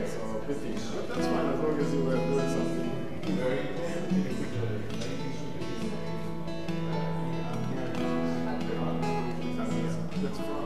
So 15. But that's fine as long as you were doing something. That's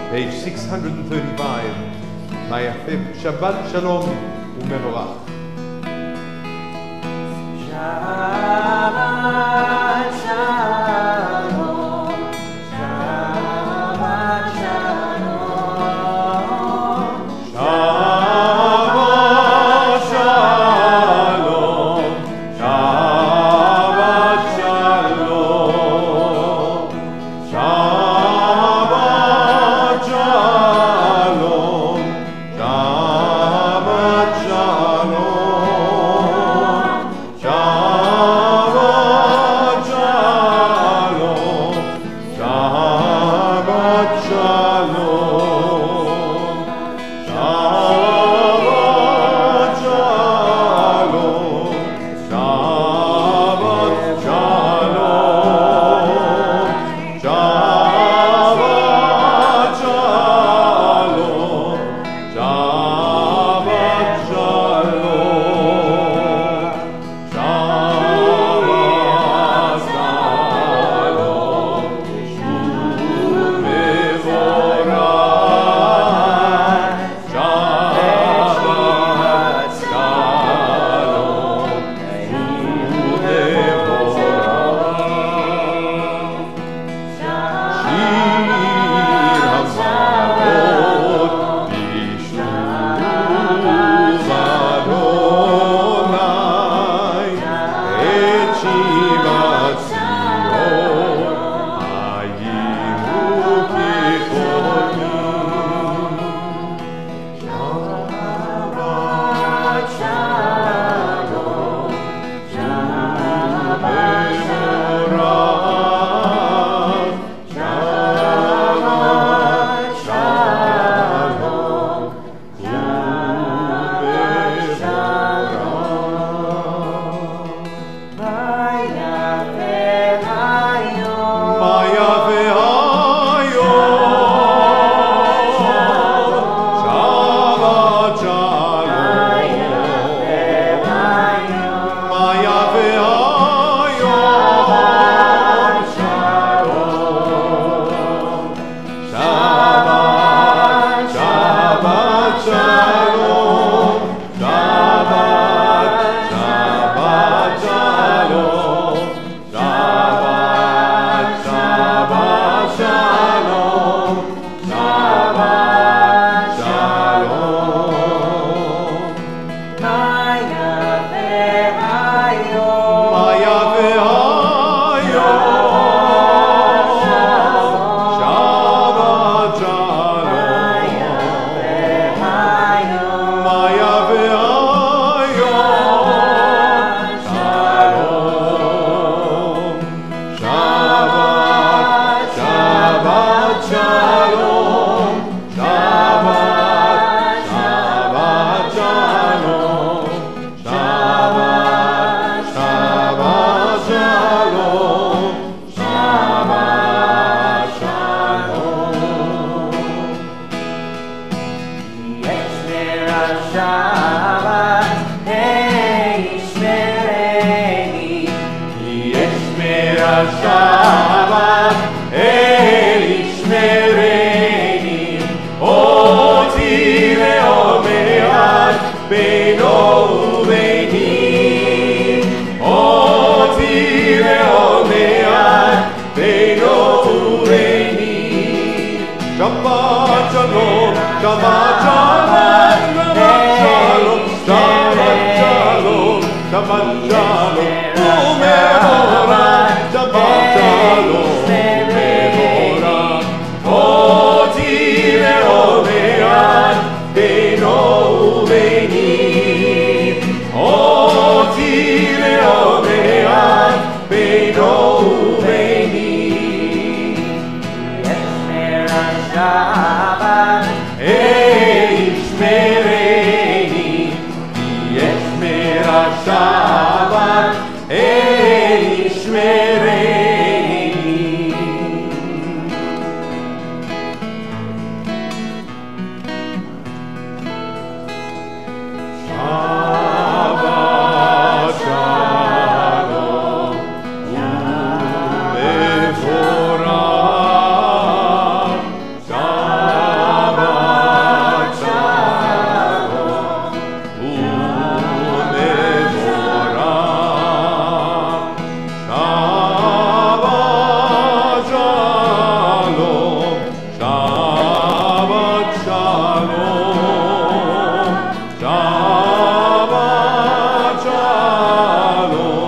Page 635, Shabbat Shalom u'Mevorach. Shabbat Shalom, Shabbat Shalom, Shabbat Shalom, Shabbat Shalom, Shabbat Shalom, Shabbat Shalom, Shabbat השבת, אל ישמרני, אותי לעולמי עד, בינו וביני, אותי לעולמי עד, בינו וביני. שבת שלום, שבת שלום, שבת שלום, שבת שלום, ומבורך, שבת שלום, ומבורך, אותי לעולמי עד, בינו וביני, אותי לעולמי עד, בינו וביני. Shabbat, ישמרני, ישמר השבת, ישמרני. שבת שלום ומבורך, שבת שלום ומבורך, שבת שלום, שבת שלום,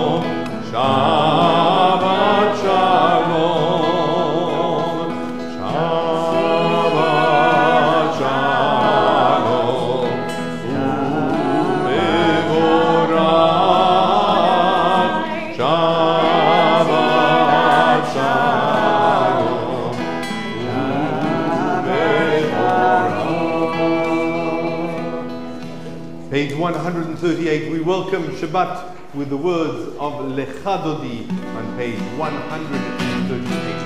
שבת שלום, שבת שלום, שבת שלום ומבורך, שבת שלום ומבורך. Page 138, we welcome Shabbat with the words of Lecha Dodi on page 138.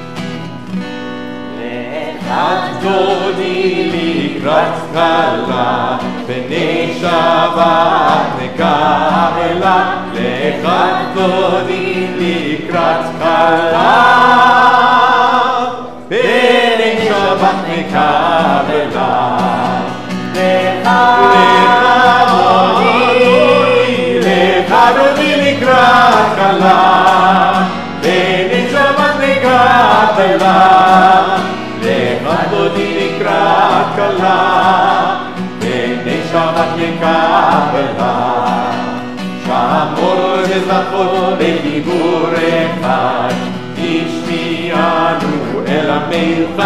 דודי לקראת כלה, בני שבת נקבלה. לך דודי לקראת כלה, בני שבת נקבלה. לך דודי לקראת כלה, בני שבת נקבלה. לך דודי לקראת כלה, בני שבת נקבלה. שמור וזכור בדיבור אחד, השמיענו אל עמך,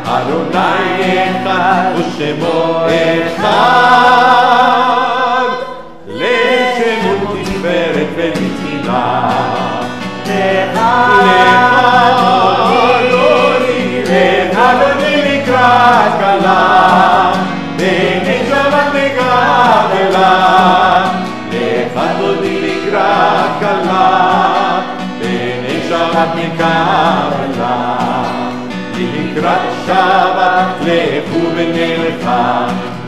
אדוני אחד ושמו אחד, לשמו תפארת ונתחילה. לך אדוני לקראת כלה, בני שבת נקבלה. לך אדוני לקראת כלה, בני שבת נקבלה. לקראת שבת לכו ונלכה,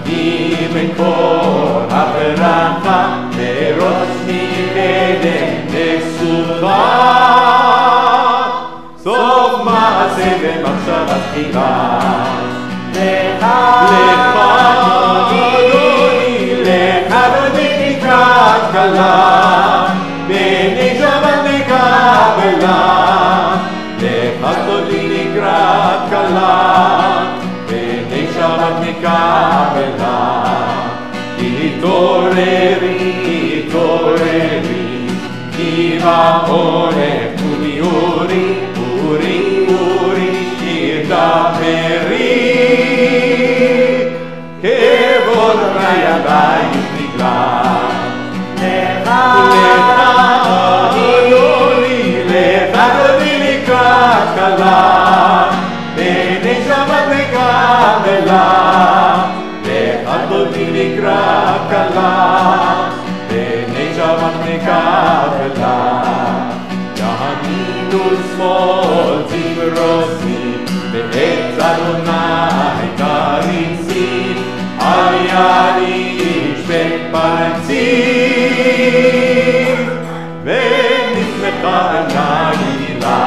ממקור הברכה, מראש מקדם לסוכה. סוף מעשה במחשבה תחילה. לך אדוני לקראת כלה, בני שבת נקבלה. לך אדוני לקראת כלה, בני שבת נקבלה. התעוררי, התעוררי, כי בעורף אורי אורי, אורי אורי, תדברי, כבוד הידיים נגלה. לך אדוני לקראת כלה, בני שבת נקבלה. לך אדוני לקראת כלה, בני שבת נקבלה. ימין ושמאל תפרוסי, בעת אדוני תריצי, על יד איש בפרצי, ונשמחה נגילה.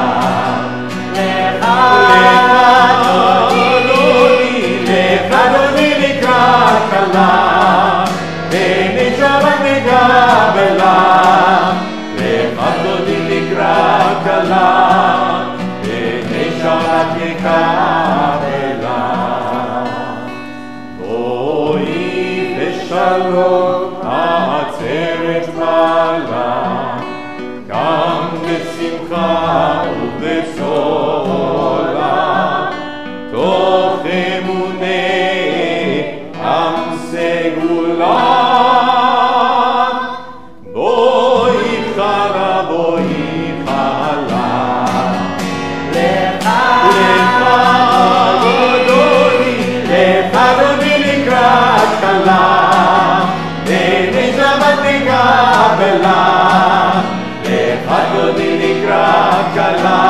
כלה, לך דודי נקרא כלה,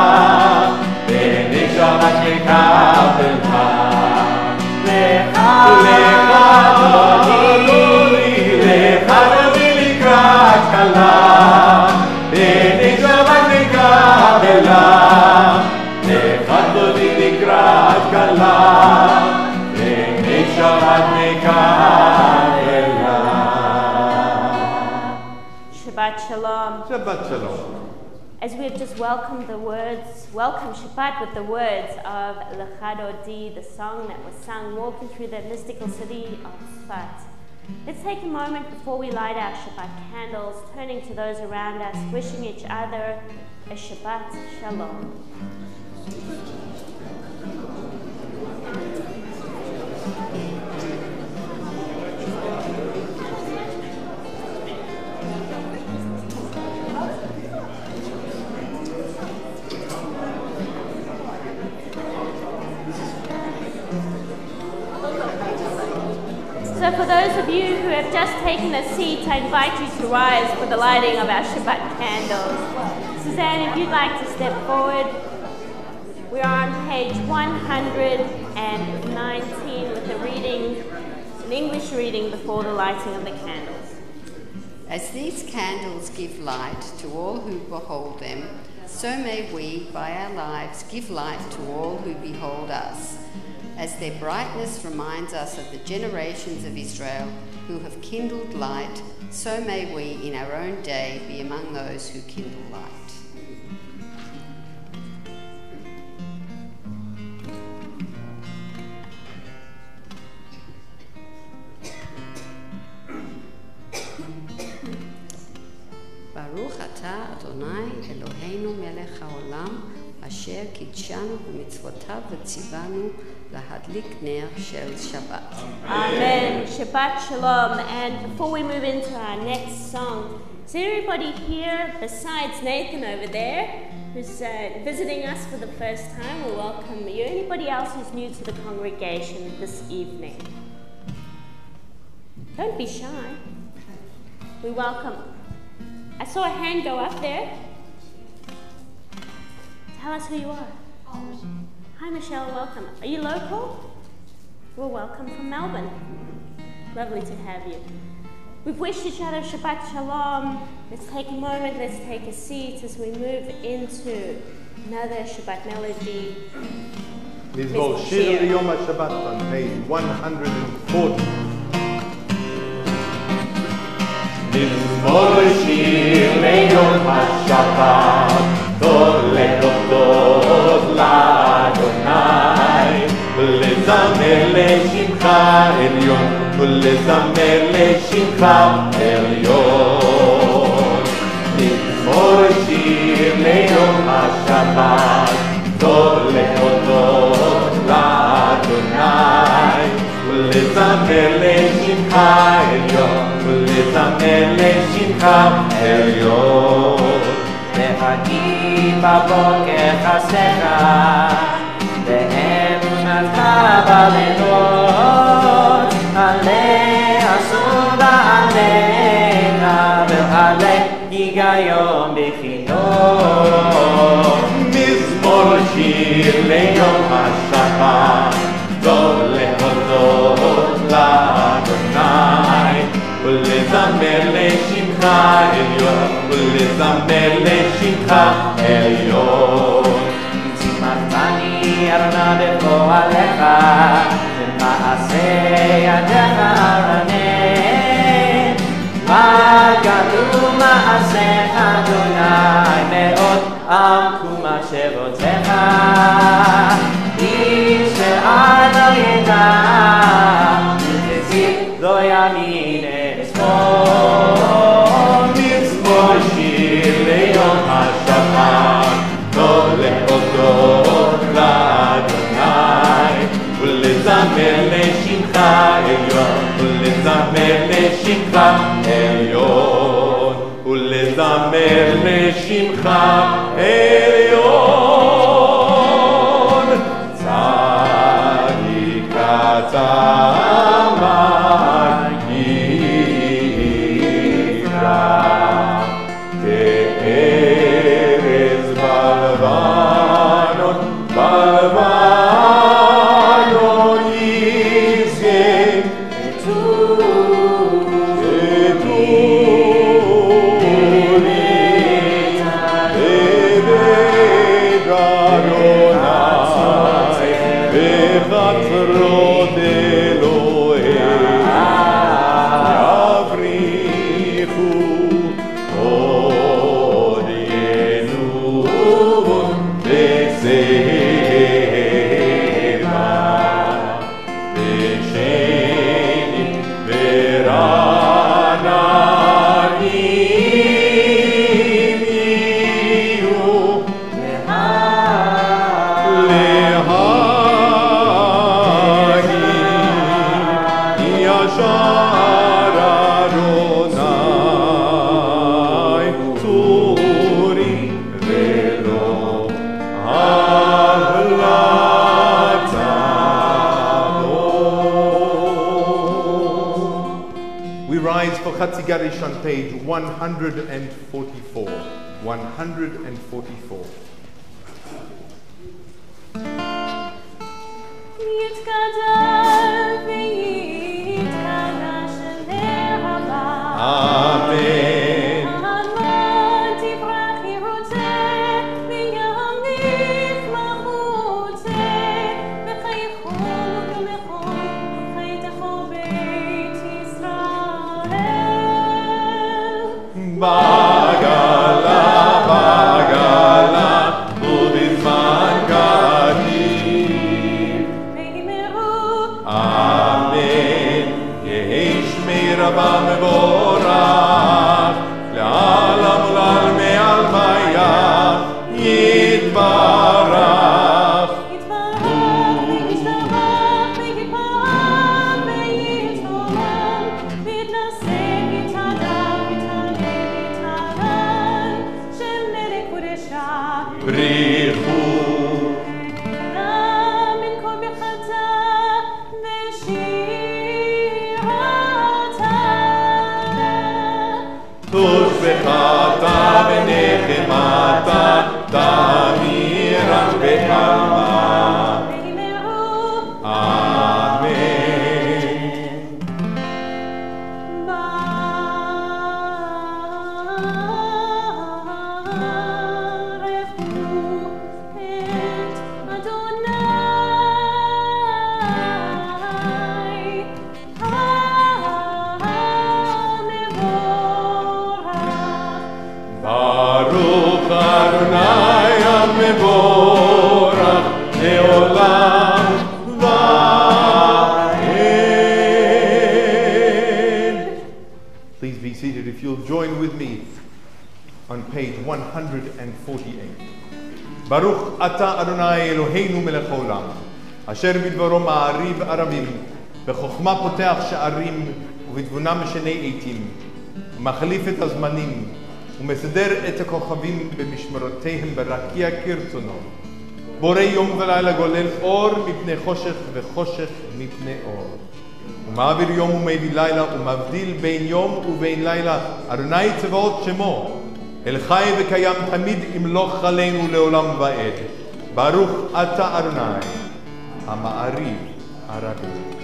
ונשמת מקבלה. לך דודי נקרא כלה, ונשמת מקבלה. לך דודי נקרא כלה, ונשמת מקבלה. Shabbat Shalom. Shabbat Shalom. As we have just welcomed welcome Shabbat with the words of Lecha Dodi, the song that was sung walking through the mystical city of Tzfat. Let's take a moment before we light our Shabbat candles, turning to those around us, wishing each other a Shabbat Shalom. So for those of you who have just taken a seat, I invite you to rise for the lighting of our Shabbat candles. Suzanne, if you'd like to step forward. We are on page 119 with a reading, an English reading before the lighting of the candles. As these candles give light to all who behold them, so may we, by our lives, give light to all who behold us. As their brightness reminds us of the generations of Israel who have kindled light, so may we in our own day be among those who kindle light. Baruch atah Adonai Eloheinu melech haolam, asher kidshanu b'mitzvotav v'tzivanu lahadlik ner shel Shabbat. Amen. Shabbat Shalom. And before we move into our next song, is there anybody here besides Nathan over there who's visiting us for the first time? We'll welcome you. Anybody else who's new to the congregation this evening? Don't be shy. We welcome. I saw a hand go up there. Tell us who you are. Hi, Michelle, welcome. Are you local? Well, welcome from Melbourne. Lovely to have you. We've wished each other Shabbat Shalom. Let's take a moment, let's take a seat as we move into another Shabbat melody. Mizmor Shir Yom HaShabbat on page 140. מזמור שיר ליום השבת, טוב להודות לאדוני, ולזמר לשמך עליון, ולזמר לשמך עליון. מזמור שיר ליום השבת, טוב להודות לאדוני, ולזמר לשמך עליון, ולזמר לשמך עליון. להגיד בבוקר חסך, באמונתך בלילות, עלה אסודה עליה, ועלה היגיון בחינות. מזמור שיר ליום השבת, טוב להודות לאדוני, ולזמר לשמך עליון, ולזמר לשמך עליון. צימחתני ארנה בפועלך, ומעשה ידיך ארנה. מה גדול מעשיך אדוני, מאוד עמקו מחשבותיך. איש שעד לא ידע, ותזיק לא ימין אשמאל. מזמור שיר ליום השבת, טוב להודות לאדוני, ולזמר לשמך עליון, ולזמר לשמך עליון, ולזמר לשמך עליון. צדיק אתה נקרא. Garish on page 144. 144. Amen. Bagala, bagala, ובזמן גדיל. אמן. יהי שמי רבה מבורך, לעולם ולעלמי עלמיה, יתברך. בריחו תושבחתה ונחמתה תמירם בעלמה. אמן. ברוך אדוני המבורך לעולם ועד. Please be seated if you'll join with me on page 148. ברוך אתה אדוני אלוהינו מלך העולם, אשר בדברו מעריב ערבים, בחוכמה פותח שערים ובתבונה משנה עתים, ומחליף את הזמנים, ומסדר את הכוכבים במשמרותיהם ברקיע כרצונו. בורא יום ולילה גולל אור מפני חושך וחושך מפני אור. ומעביר יום ומביא לילה ומבדיל בין יום ובין לילה. אדוני צבאות שמו, אל חי וקיים תמיד ימלוך עלינו לעולם ועד. ברוך אתה אדוני המעריב ערבים.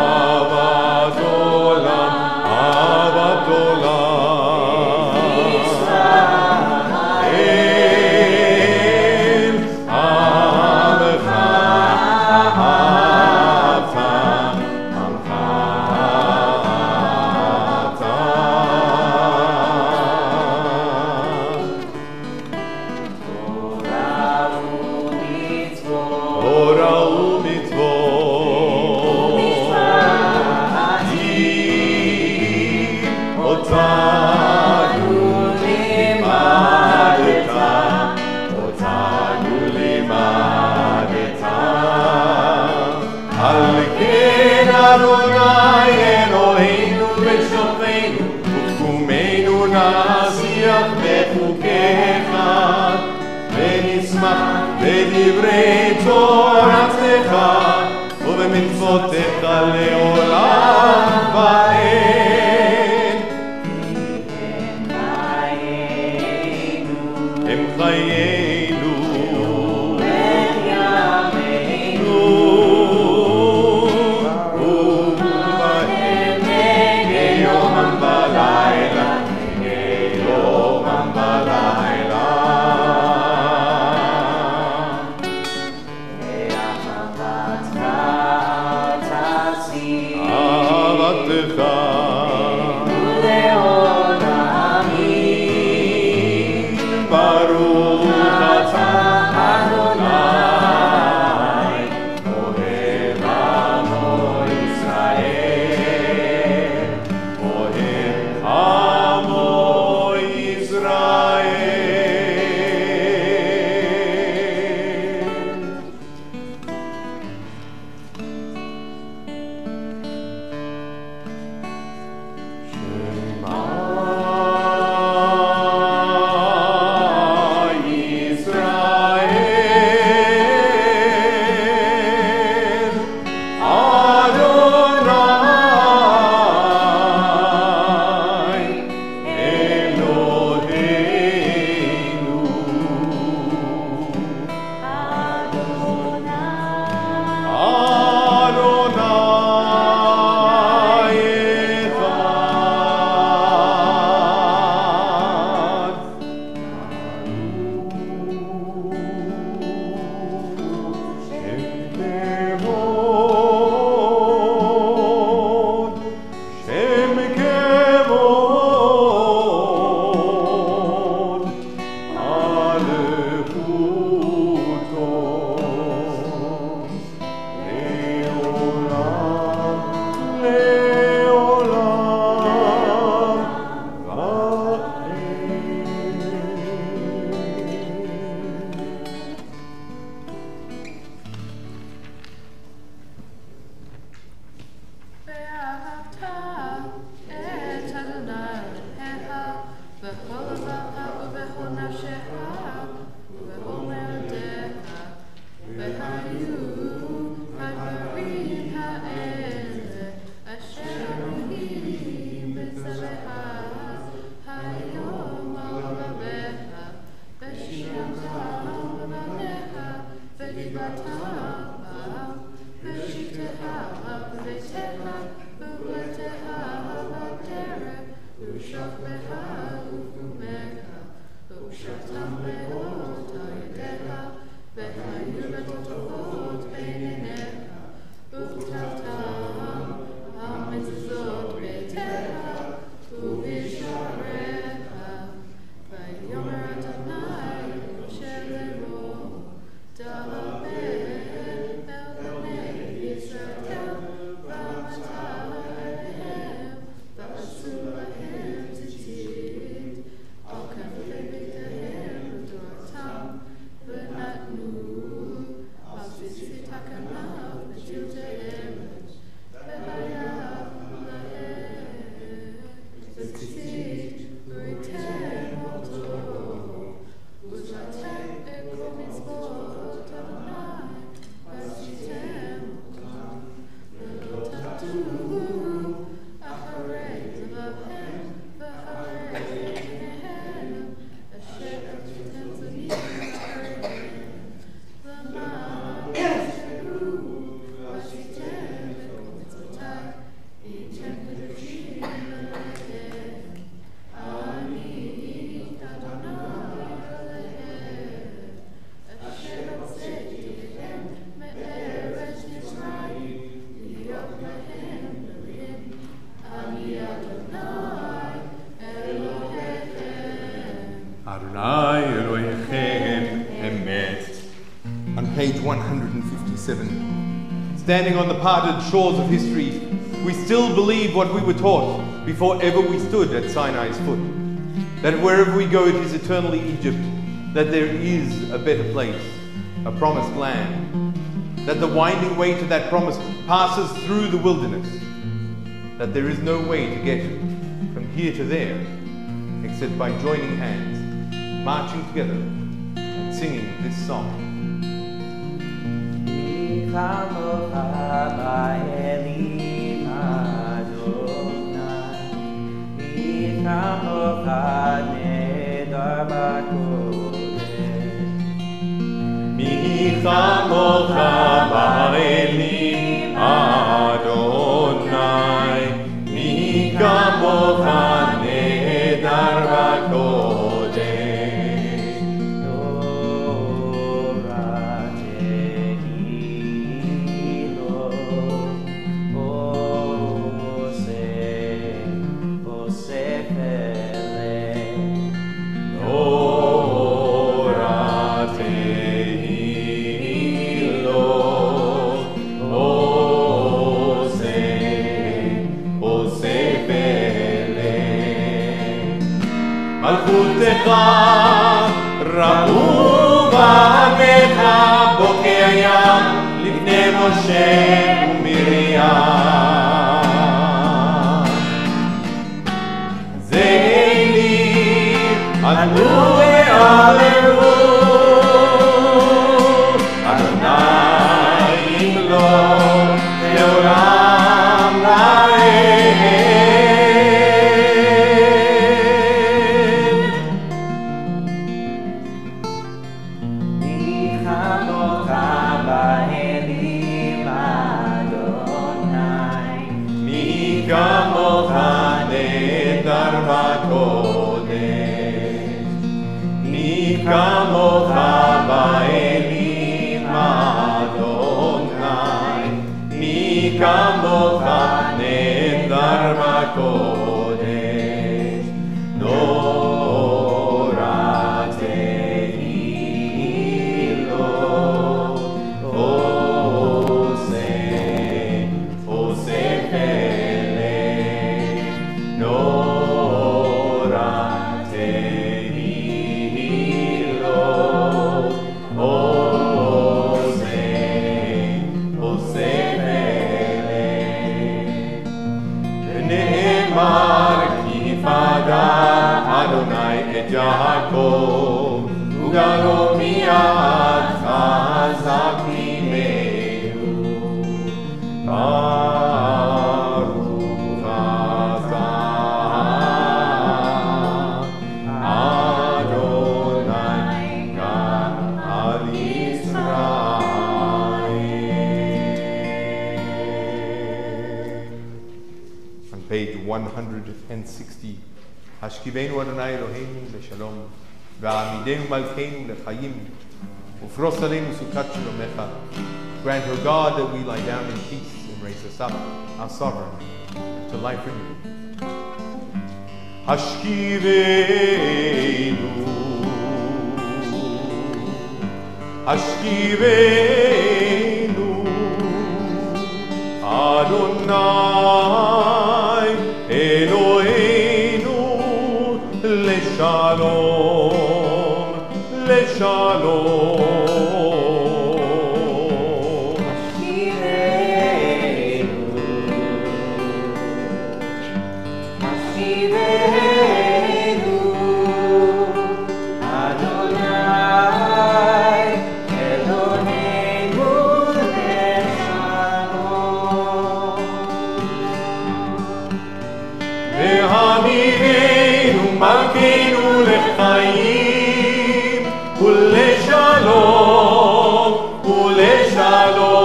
אהבת עולם, אהבת עולם, ישראל, עמך אהבת, עמך אהבת. תורה ומצוות, אותנו לימדת, אותנו לימדת. על כן אדוני אלוהינו ושופטנו ותקומנו נשיח בחוקיך, ונשמח בדברי תורתך ובמצוותיך לעולם ועד. הם חיינו ובהם נגי יומם בלילה, נגי יומם בלילה. ואחוותך תעשי Page 157. Standing on the parted shores of history, we still believe what we were taught before ever we stood at Sinai's foot. That wherever we go it is eternally Egypt, that there is a better place, a promised land, that the winding way to that promise passes through the wilderness, that there is no way to get from here to there except by joining hands, marching together, and singing this song. רבו בעמך בוקע ים לפני משה ומרים זה אלי ענו ועררו אדוני ימלוך לעולם להם כמוך באלים אדוני מי כמוך נהדר בקודש נורא תהילות עושה פלא נורא אדוני את יעקב וגרו מיד חזק ממנו ברוך אתה אדוני גאל ישראל page 160. Hashkivenu Adonai Eloheinu leshalom, ve'amidenu malkeinu lechayim, ufros aleinu sukat shalomecha. Grant, O God, that we lie down in peace and raise us up, our sovereign, to life renewed. Hashkivenu, Hashkivenu, Adonai Eloheinu leshalom, leshalom. Malkeinu lechayim uleshalom, uleshalom.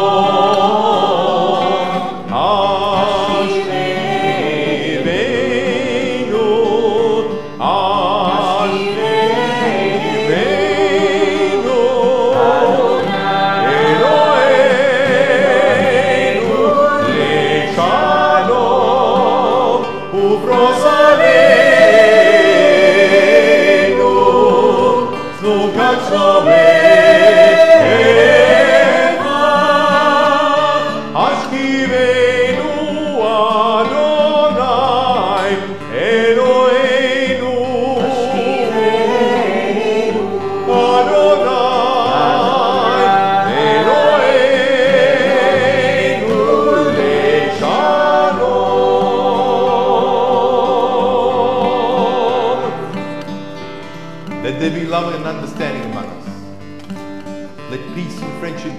Ashkivenu, Ashkivenu, Eloheinu leshalom, ufros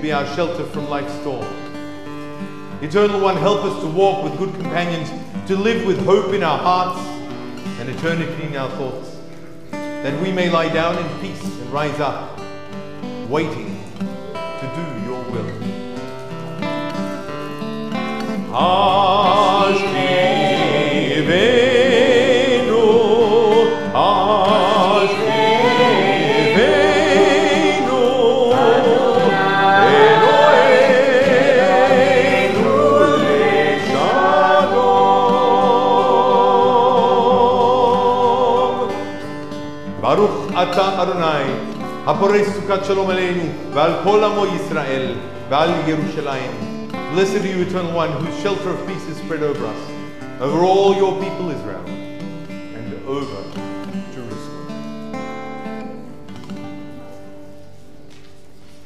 be our shelter from life's storm. Eternal One, help us to walk with good companions, to live with hope in our hearts and eternity in our thoughts, that we may lie down in peace and rise up, waiting to do your will. Ashkivenu, Ashkivenu, Eloheinu leshalom. Baruch Ata Adonai, Haporei Sukat Shalom Aleinu, Ve'al Kol Amo Yisrael, Ve'al Yerushalayim. Blessed are you, Eternal One, whose shelter of peace is spread over us, over all your people Israel, and over Jerusalem.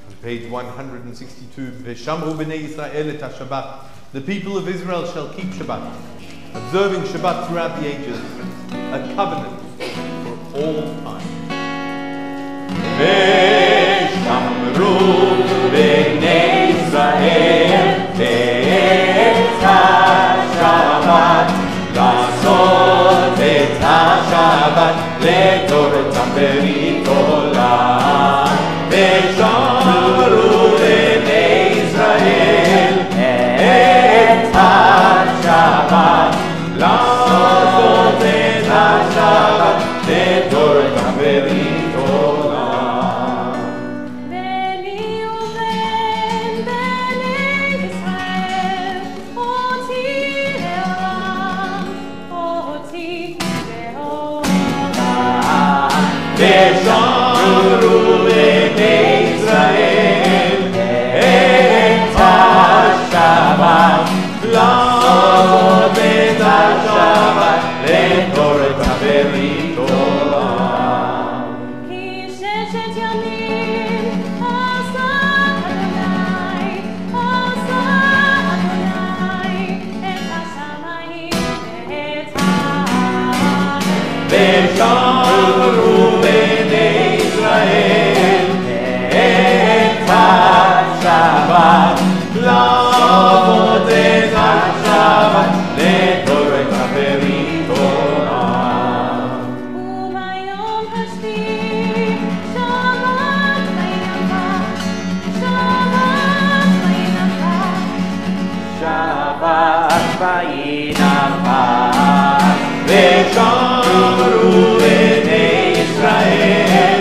On page 162, Veshamru b'nei Yisrael et Shabbat. The people of Israel shall keep Shabbat, observing Shabbat throughout the ages, a covenant for all time. Veshamru b'nei Yisrael את השבת, לעשות את השבת לדורותם ברית עולם. ושמרו בני ישראל את השבת, לעשות את השבת לדורותם ברית עולם. בני ובן בני ישראל, אותי לעולם, אותי לעולם. ושמרו בני ישראל את השבת, לעשות את השבת לדורות הברית עולם. כי ששת ימים עשה אדוני, עשה אדוני את השמיים ואת הארץ. ושמרו בני ישראל את השבת, לעשות את השבת לדורות הברית עולם. וביום השביעי שבת וינפח, שבת וינפח. שבת וינפח. שמרו בני ישראל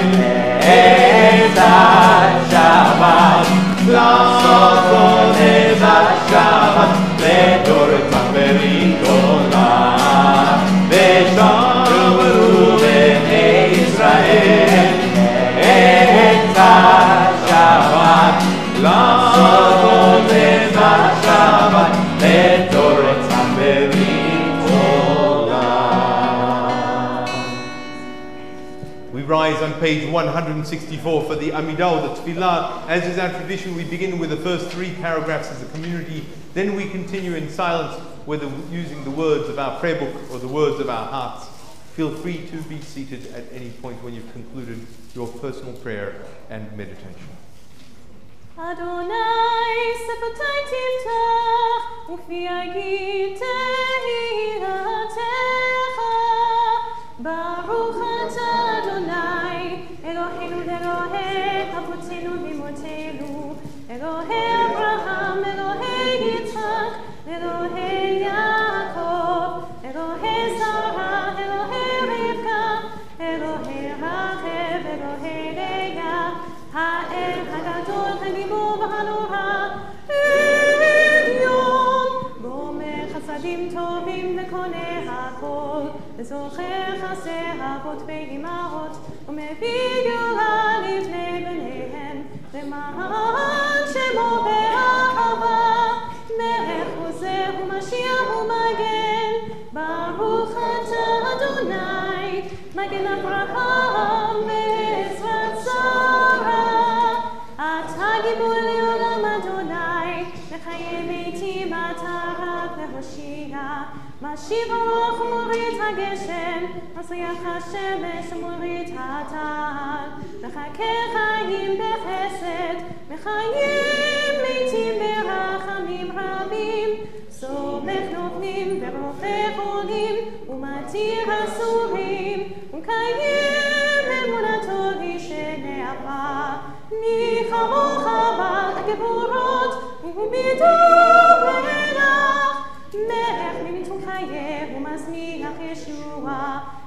את השבת, לעשות את השבת לדורתם ולגדולה. ושמרו בני ישראל את השבת, לעשות את השבת לדורתם ולגדולה. We rise on page 164 for the Amidah, the Tefillah. As is our tradition, we begin with the first 3 paragraphs as a community, then we continue in silence, whether using the words of our prayer book or the words of our hearts. Feel free to be seated at any point when you've concluded your personal prayer and meditation. Adonai sefatai tiftach ufi agid tehiratecha Baruch ata Adonai Eloheinu Elohei Avotenu v'imotenu Elohei Abraham Elohei Yitzchak Elohei Yaakov Elohei Sarah Elohei Rivka Elohei Rachel Elohei Leah Ha'el Hagadol Hagibur V'hanora Elyon Gomer Chasadim Tovim V'koneh Hakol V'zocher Chaser Avot Ve'imahot U'mevii Geulah Livnei Bneihem Le'ma'an Shemo Be'ahava Melech Ozer U'Mashiach U'Magen Baruch ata Adonai Magen Avraham Ve'ezrat Sarah Ata Gibor Le'olam Adonai Mechaye Meitim Ata Rak Ve'Hoshia Mashiv Haruach U'Morit HaGeshem Masriach HaShemesh U'Morit HaTal Mechakeh Chayim B'Chesed Mechayim Meitim B'Rachamim Rabim Somech Notnim V'Rofech Olim U'Matir Hasurim U'Kayim Emunato L'Shene'apa Mi Chamocha Bal HaGeburot U'Bidor Elach Melech Mimitum Chayeh U'Mazmiach Yeshua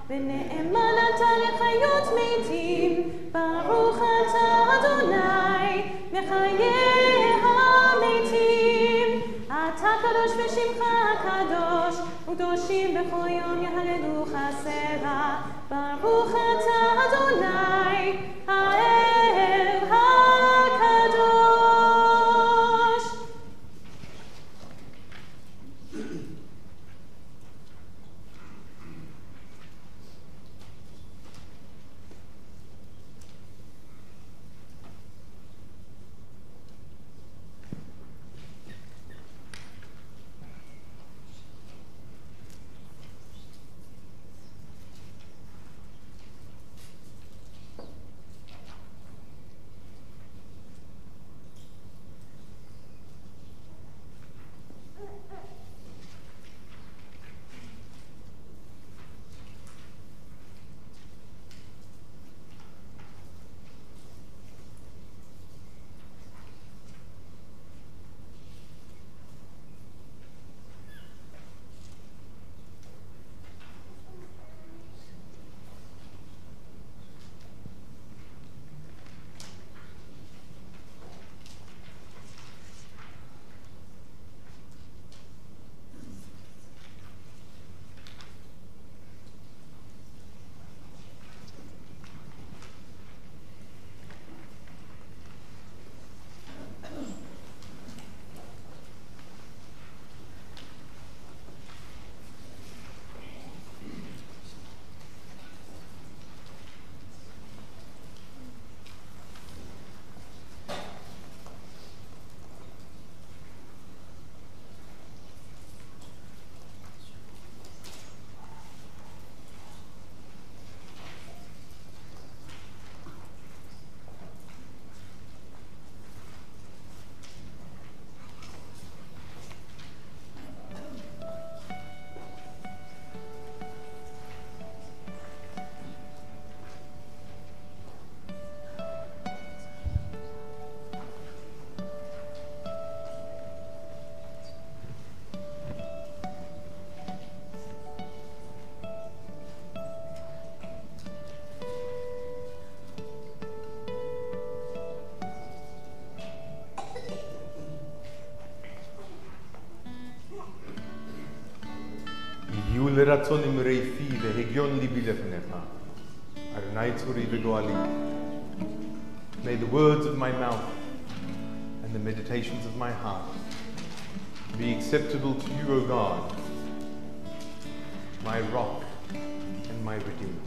V'ne'eman ata lechayot meitim Baruch ata Adonai Mechayeh ha'meitim Ata kadosh v'shimcha kadosh U'doshim b'chol yom yahaleluch Hasera Baruch ata Adonai Ha'el ha'kadosh. יהיו לרצון אמרי פי והגיון ליבי לפניך. אדוני צורי וגואלי. May the words of my mouth and the meditations of my heart be acceptable to you, O God, my rock and my redeemer.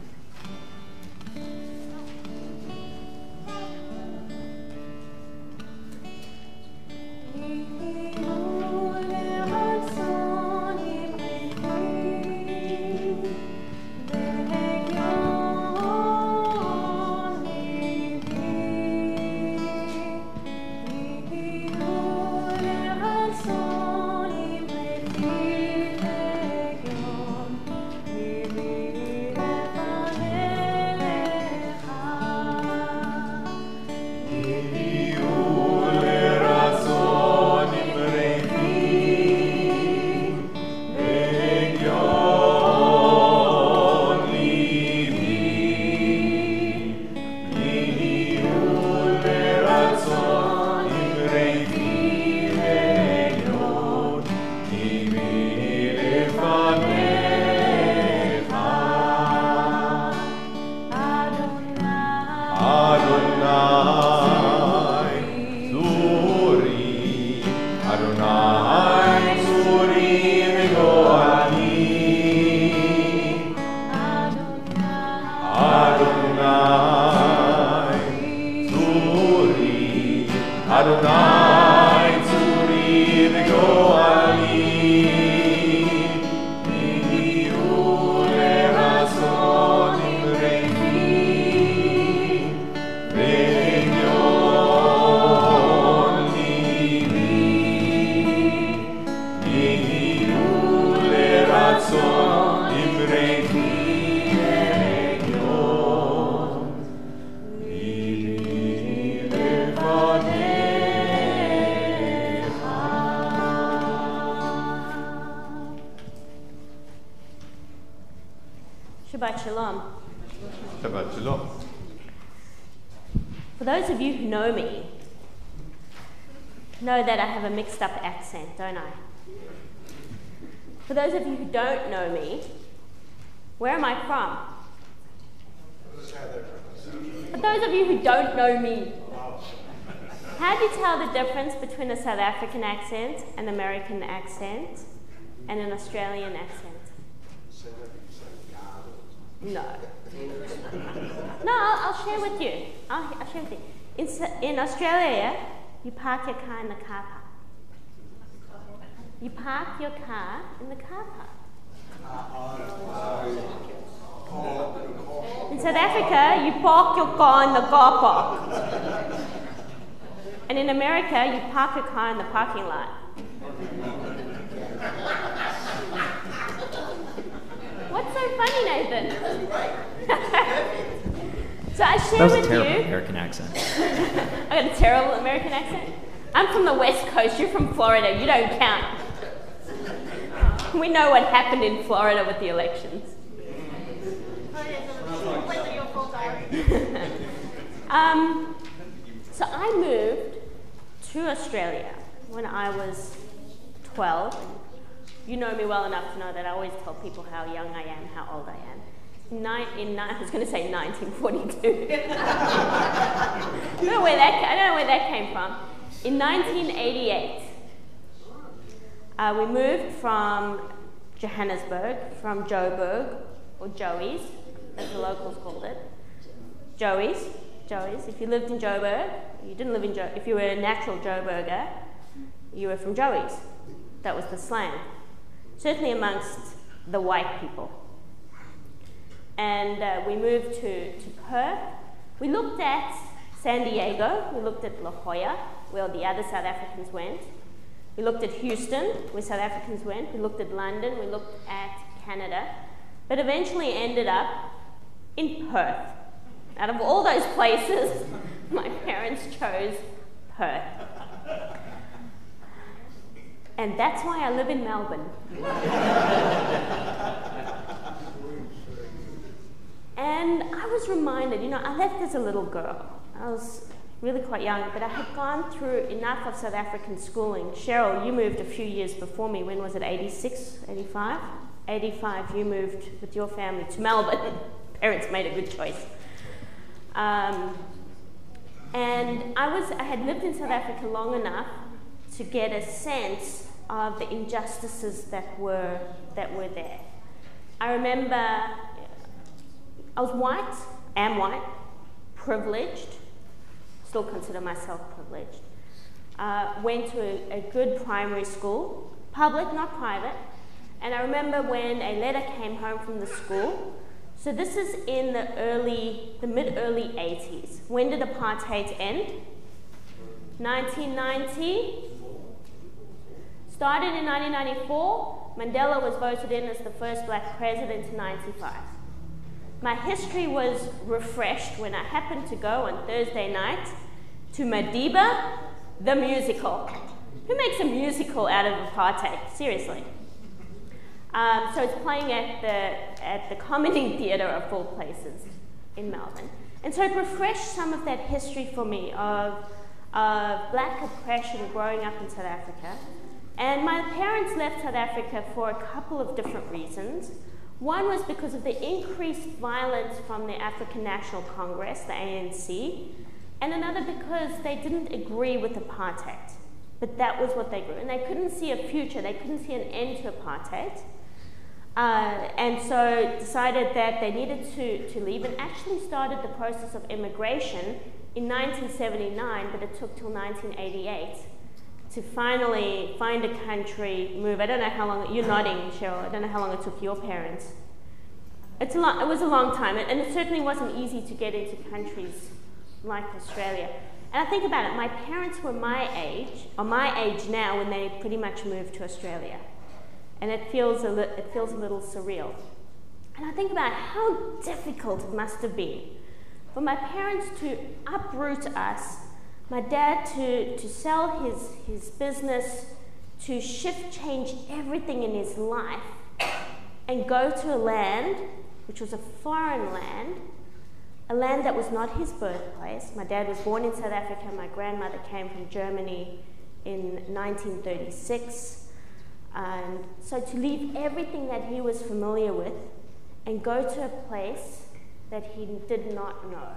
Shabbat Shalom. Shabbat Shalom. For those of you who know me, know that I have a mixed up accent, don't I? For those of you who don't know me, where am I from? For those of you who don't know me, how do you tell the difference between a South African accent, an American accent, and an Australian accent? No. No, I'll share with you. I'll share with you. In Australia, you park your car in the car park. You park your car in the car park. In South Africa, you park your car in the car park. And in America, you park your car in the parking lot. What's so funny, Nathan? So I share That was with a terrible you. American accent. I got a terrible American accent. I'm from the West Coast. You're from Florida. You don't count. We know what happened in Florida with the elections. So I moved to Australia when I was 12. You know me well enough to know that I always tell people how young I am, how old I am. I was going to say 1942. I don't know where that came from. In 1988, we moved from Johannesburg, from Joburg, or Joey's, as the locals called it. Joey's. If you lived in Joburg, you didn't live in if you were a natural Joburger, you were from Joey's. That was the slang. Certainly amongst the white people. And we moved to Perth. We looked at San Diego, we looked at La Jolla, where the other South Africans went. We looked at Houston, where South Africans went. We looked at London, we looked at Canada, but eventually ended up in Perth. Out of all those places, my parents chose Perth. And that's why I live in Melbourne. And I was reminded, I left as a little girl. I was really quite young, but I had gone through enough of South African schooling. Cheryl, you moved a few years before me. When was it, 86, 85? 85, you moved with your family to Melbourne. Parents made a good choice. And I had lived in South Africa long enough to get a sense of the injustices that were there. I remember I was white, am white, privileged, still consider myself privileged. Went to a good primary school, public, not private. And I remember when a letter came home from the school. So this is in the mid-early 80s. When did apartheid end? 1990. Started in 1994. Mandela was voted in as the first black president in 95. My history was refreshed when I happened to go on Thursday night to Madiba, the musical. Who makes a musical out of apartheid? Seriously. So it's playing at the Comedy Theatre of all places in Melbourne. And so it refreshed some of that history for me of black oppression growing up in South Africa. And my parents left South Africa for a couple of different reasons. One was because of the increased violence from the African National Congress, the ANC, and another because they didn't agree with apartheid. But that was what they grew. And they couldn't see a future, they couldn't see an end to apartheid. And so decided that they needed to leave and actually started the process of immigration in 1979, but it took till 1988 to finally find a country, move. I don't know how long, you're nodding, Cheryl, I don't know how long it took your parents. It was a long time, and it certainly wasn't easy to get into countries like Australia. And I think about it, my parents were my age now when they pretty much moved to Australia. And it feels a little surreal. And I think about how difficult it must have been for my parents to uproot us, my dad to sell his business, to change everything in his life, and go to a land which was a foreign land, a land that was not his birthplace. My dad was born in South Africa, my grandmother came from Germany in 1936. And so to leave everything that he was familiar with and go to a place that he did not know.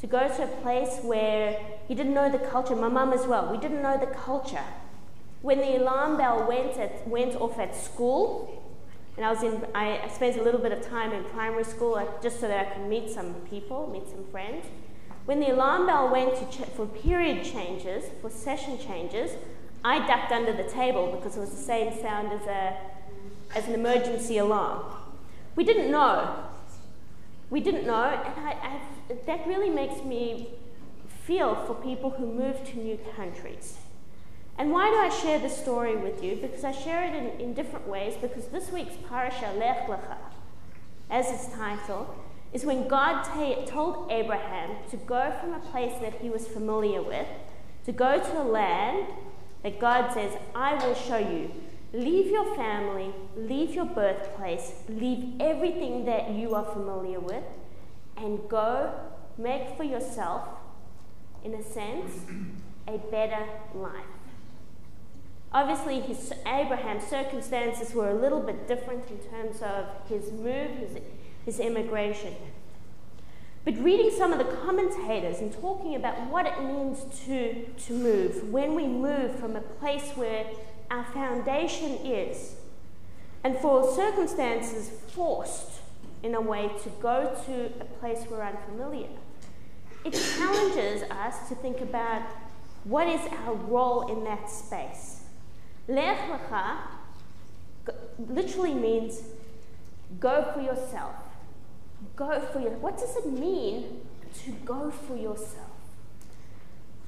To go to a place where he didn't know the culture, my mum as well, we didn't know the culture. When the alarm bell went off at school, and I spent a little bit of time in primary school just so that I could meet some people, meet some friends. When the alarm bell went for period changes, for session changes, I ducked under the table because it was the same sound as an emergency alarm. We didn't know. And that really makes me feel for people who move to new countries. And why do I share this story with you? Because I share it in different ways, because this week's parasha, Lech Lecha, as its title, is when God told Abraham to go from a place that he was familiar with, to go to a land that God says, I will show you. Leave your family, leave your birthplace, leave everything that you are familiar with, and go make for yourself, in a sense, a better life. Obviously, Abraham's circumstances were a little bit different in terms of his move, his immigration. But reading some of the commentators and talking about what it means to move, when we move from a place where our foundation is, and for circumstances forced in a way to go to a place we're unfamiliar, it challenges us to think about what is our role in that space. Lech Lecha literally means go for yourself. What does it mean to go for yourself?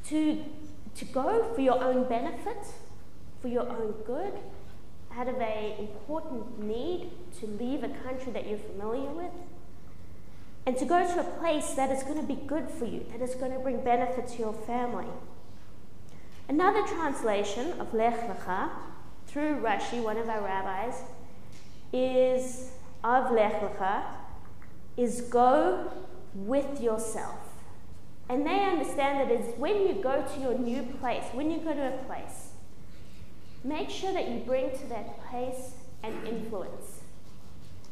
To go for your own benefit, for your own good, out of an important need to leave a country that you're familiar with, and to go to a place that is going to be good for you, that is going to bring benefit to your family. Another translation of Lech Lecha, through Rashi, one of our rabbis, is of Lech Lecha, is go with yourself. And they understand that it's when you go to your new place, when you go to a place, make sure that you bring to that place and influence.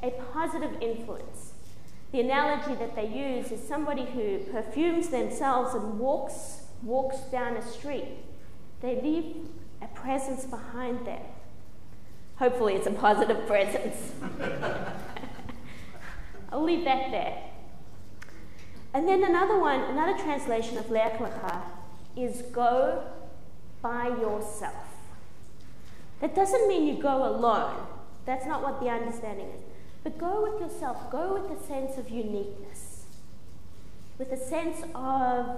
A positive influence. The analogy that they use is somebody who perfumes themselves and walks down a street. They leave a presence behind them. Hopefully it's a positive presence. I'll leave that there. And then another translation of Lech Lecha is go by yourself. That doesn't mean you go alone. That's not what the understanding is. But go with yourself. Go with a sense of uniqueness. With a sense of,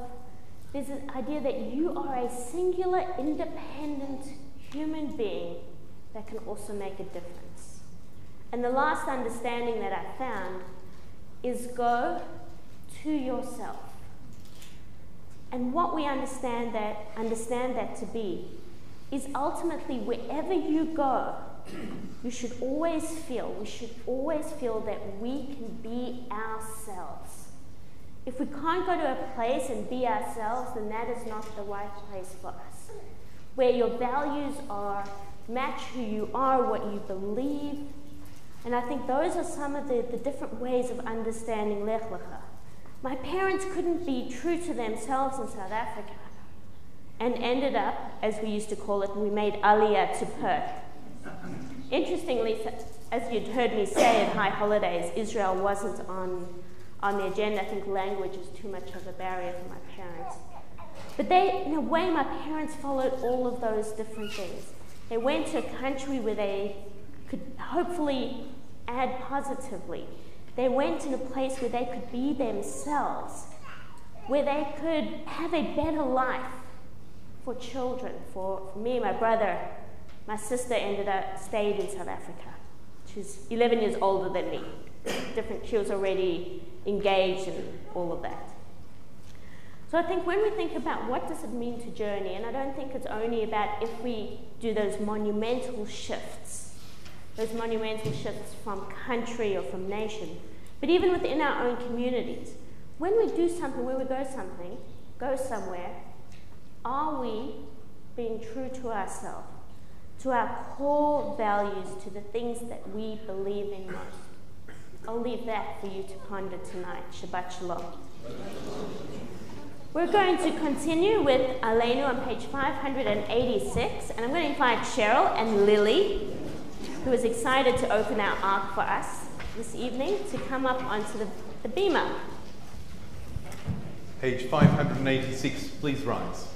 there's an idea that you are a singular, independent human being that can also make a difference. And the last understanding that I found is go to yourself. And what we understand that to be is ultimately wherever you go, we should always feel that we can be ourselves. If we can't go to a place and be ourselves, then that is not the right place for us. Where your values are, match who you are, what you believe. And I think those are some of the different ways of understanding Lech Lecha. My parents couldn't be true to themselves in South Africa and ended up, as we used to call it, we made Aliyah to Perth. Interestingly, as you'd heard me say at High Holidays, Israel wasn't on the agenda. I think language is too much of a barrier for my parents. But in a way, my parents followed all of those different things. They went to a country where they could hopefully add positively. They went in a place where they could be themselves, where they could have a better life for children. For me, my brother, my sister stayed in South Africa. She's 11 years older than me. She was already engaged and all of that. So I think when we think about what does it mean to journey, and I don't think it's only about if we do those monumental shifts from country or from nation, but even within our own communities. When we do something, when we go somewhere, are we being true to ourselves, to our core values, to the things that we believe in most? I'll leave that for you to ponder tonight. Shabbat Shalom. We're going to continue with Aleinu on page 586, and I'm going to invite Cheryl and Lily, who is excited to open our ark for us this evening, to come up onto the bima. Page 586, please rise.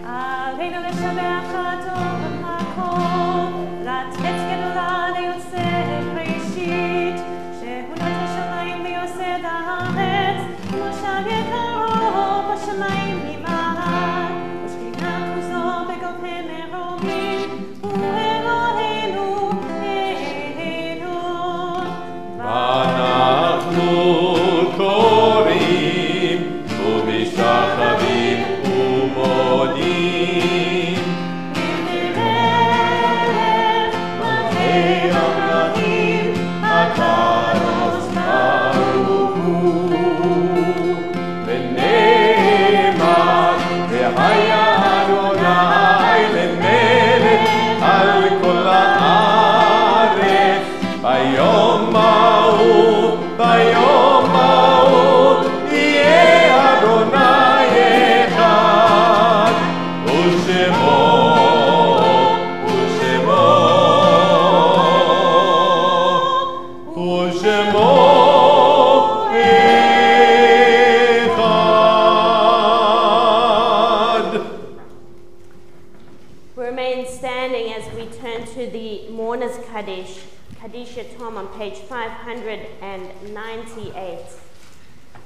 עלינו לשבח אותו במקום, לתת גדולה ליוסף בראשית, שהוא נותן שמיים ויוסד הארץ, ומשל יקרו בשמיים ממעל, ושכינת עוזו בגובה מרומים, ואלוהינו אלוהינו. ואנחנו קוראים ומשתחווים ומודים למלך מלכי המלכים הקדוש ברוך הוא ונאמר והיה אדוני למלך על כל הארץ ביום ההוא יהיה אדוני אחד ושמו אחד. We remain standing as we turn to the Mourner's Kaddish, Kaddish Tom on page 598.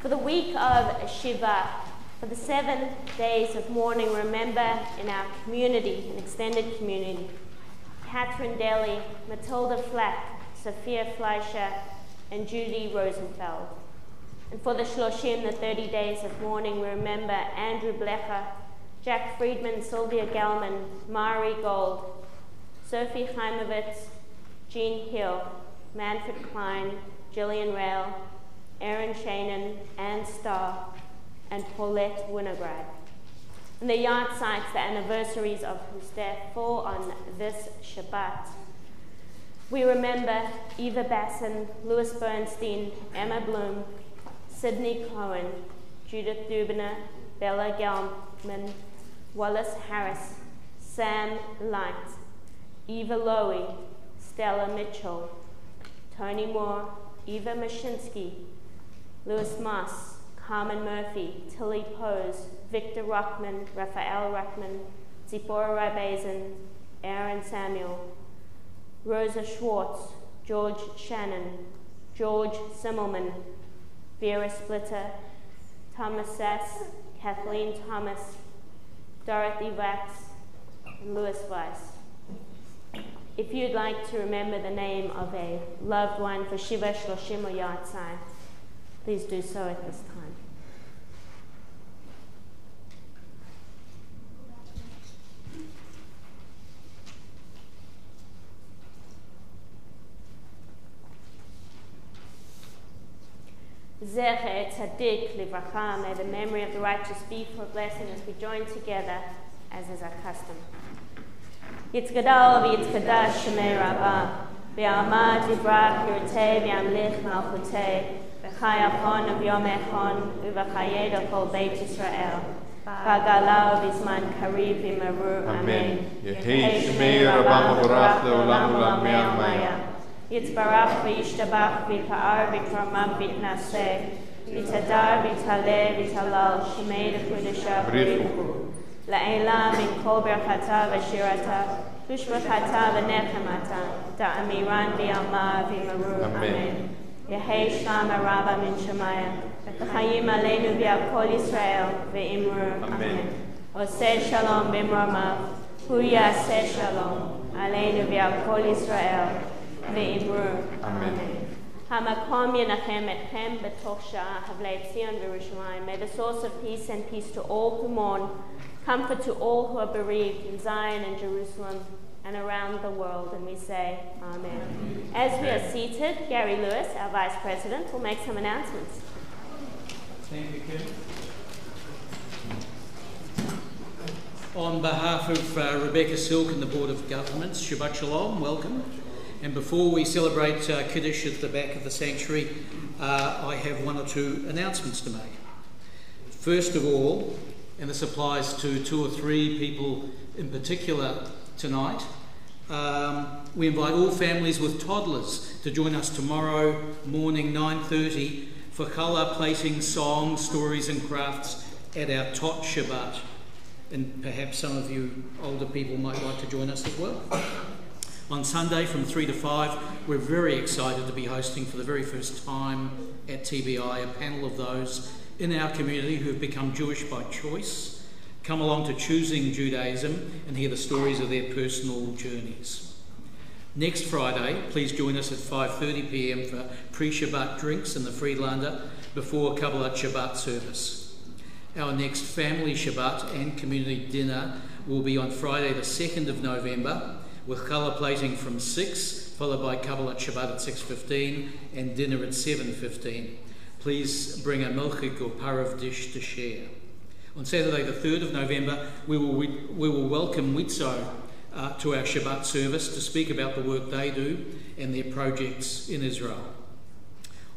For the week of Shiva, for the 7 days of mourning, remember in our community, an extended community, Catherine Daly, Matilda Flack, Sophia Fleischer, and Judy Rosenfeld. And for the Shloshim, the 30 days of mourning, we remember Andrew Blecher, Jack Friedman, Sylvia Gelman, Mari Gold, Sophie Heimovitz, Jean Hill, Manfred Klein, Gillian Rail, Aaron Shannon, Ann Starr, and Paulette Winograd. And the yard sites, the anniversaries of whose death fall on this Shabbat. We remember Eva Basson, Louis Bernstein, Emma Bloom, Sidney Cohen, Judith Dubiner, Bella Gelman, Wallace Harris, Sam Light, Eva Lowy, Stella Mitchell, Tony Moore, Eva Mashinsky, Louis Moss, Carmen Murphy, Tilly Pose, Victor Rockman, Raphael Rockman, Zipporah Rabazin, Aaron Samuel, Rosa Schwartz, George Shannon, George Simmelman, Vera Splitter, Thomas Sass, Kathleen Thomas, Dorothy Wax, and Louis Weiss. If you'd like to remember the name of a loved one for Shiva Shloshim or Yahrzeit, please do so at this time. Zecher Tzadik Livracha, may the memory of the righteous be for a blessing as we join together, as is our custom. Yitzgadal v'yitzkadash Shemei Rabbah, v'yamad yivrach yirtei v'yamlich malchutei, v'chayachon v'yom echon, v'chayed kol Beit Yisrael, v'gala v'zman kariv v'maru, Amen. Yehei Shemei Rabbah Mavorach le'olam ulam me'al maya. Yitzbarach v'yishtabach v'yipa'ar v'yikramam v'yitnaseh, v'yitadar v'yitaleh v'yitalal, Shemei d'Kudesha v'richu. La'ela min kol berchata v'shirata, v'shvachata v'nechemata, da'amiran v'yalma v'yimaru, Amen. Yehei Shlam Araba min Shemaya, v'chayim aleinu v'yal kol Yisrael v'imru, Amen. Oseh shalom b'imramav, hu yaseh shalom, aleinu v'yal kol Yisrael v'imru, Amen. Hamakom yenachem etchem b'toch sha'ah havlei Tzion v'Yerushalayim. May the source of peace and peace to all who mourn, comfort to all who are bereaved in Zion and Jerusalem and around the world. And we say, Amen. As we are seated, Gary Lewis, our Vice President, will make some announcements. Thank you, Kim. On behalf of Rebecca Silk and the Board of Governments, Shabbat Shalom, welcome. And before we celebrate Kiddush at the back of the sanctuary, I have one or two announcements to make. First of all, and this applies to 2 or 3 people in particular tonight, we invite all families with toddlers to join us tomorrow morning 9:30 for challah plating, songs, stories and crafts at our Tot Shabbat. And perhaps some of you older people might like to join us as well. On Sunday from 3 to 5, we're very excited to be hosting for the very first time at TBI a panel of those in our community who have become Jewish by choice, come along to choosing Judaism and hear the stories of their personal journeys. Next Friday, please join us at 5:30 p.m. for pre-Shabbat drinks in the Friedlander before Kabbalat Shabbat service. Our next family Shabbat and community dinner will be on Friday the 2nd of November with challah plating from 6, followed by Kabbalat Shabbat at 6:15 and dinner at 7:15. Please bring a milchik or parav dish to share. On Saturday the 3rd of November, we will welcome Witzo to our Shabbat service to speak about the work they do and their projects in Israel.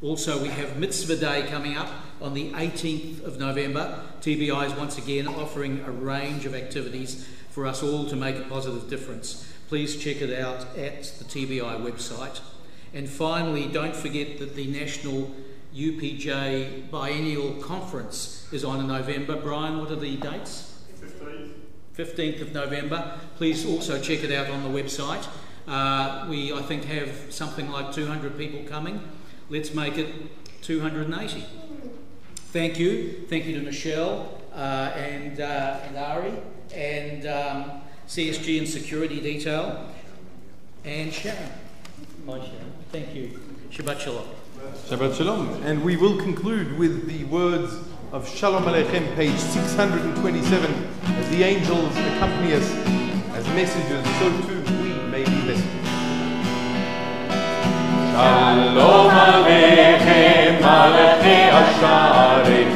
Also, we have Mitzvah Day coming up on the 18th of November. TBI is once again offering a range of activities for us all to make a positive difference. Please check it out at the TBI website. And finally, don't forget that the National UPJ Biennial Conference is on in November. Brian, what are the dates? 15th of November. Please also check it out on the website. We, I think, have something like 200 people coming. Let's make it 280. Thank you. Thank you to Michelle and Ari and CSG and Security Detail and Sharon. Hi, Sharon. Thank you. Shabbat Shalom. Shabbat Shalom. And we will conclude with the words of Shalom Aleichem, page 627. As the angels accompany us as messengers, so too we may be messengers. Shalom Aleichem, Malachei Asharim,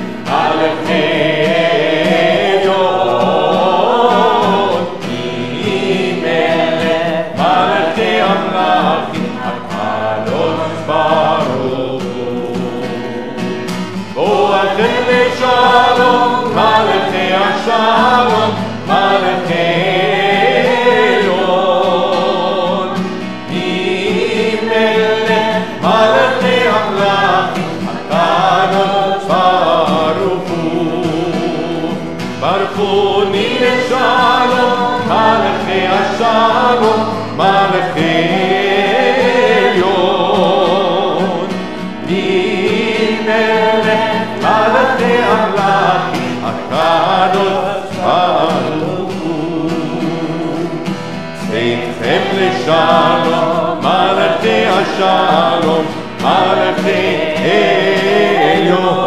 Shalom, Malachei Shalom, Malachei Elyon,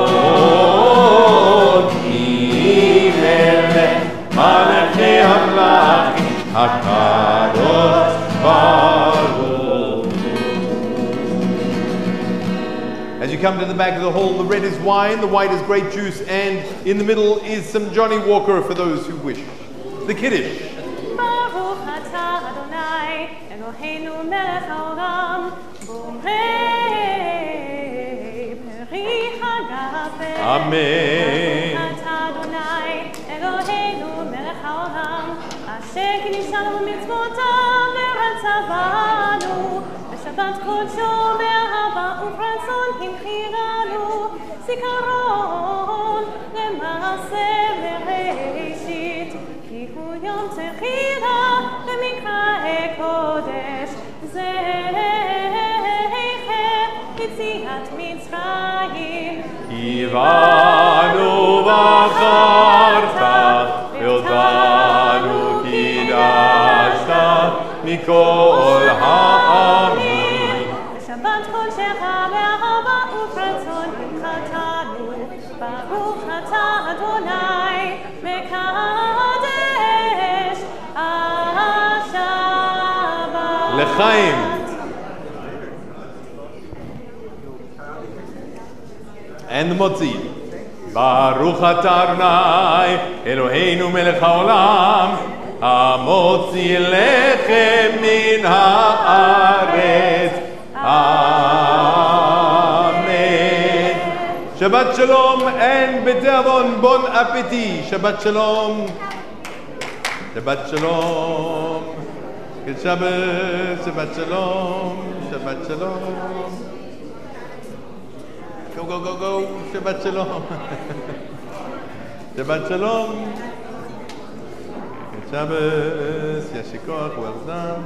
Melech Malachei Amlachim, HaKadosh Baruch Hu. As you come to the back of the hall, the red is wine, the white is grape juice, and in the middle is some Johnny Walker for those who wish. The Kiddush. Eloheinu melech haolam, borei peri hagafen. Amen. Baruch atah Adonai, Eloheinu melech haolam, asher kinishanu mitzvotav v'ratzavanu, v'shabbat kodsho be'ahava u'prason hinchiranu, zikaron le'maaseh v'reishit, ki hu yom techila במקראי קודש זכר יציאת מצרים קיבלנו בחרת ואותנו קידשת מכל העמים בשבת קודשך באהבה וברצון חטאנו ברוך אתה אדוני מקדש L'chaim. And the Motzi. Baruch atah Adonai, Eloheinu melech haolam, hamotzi lechem min haaretz. Amen. Shabbat shalom and b'te'avon bon appetit. Shabbat shalom. Shabbat shalom. Good Shabbat, Shabbat Shalom, Shabbat Shalom. Go, go, go, go, Shabbat Shalom. Shabbat Shalom. Good Shabbat, Yashikoach, well done.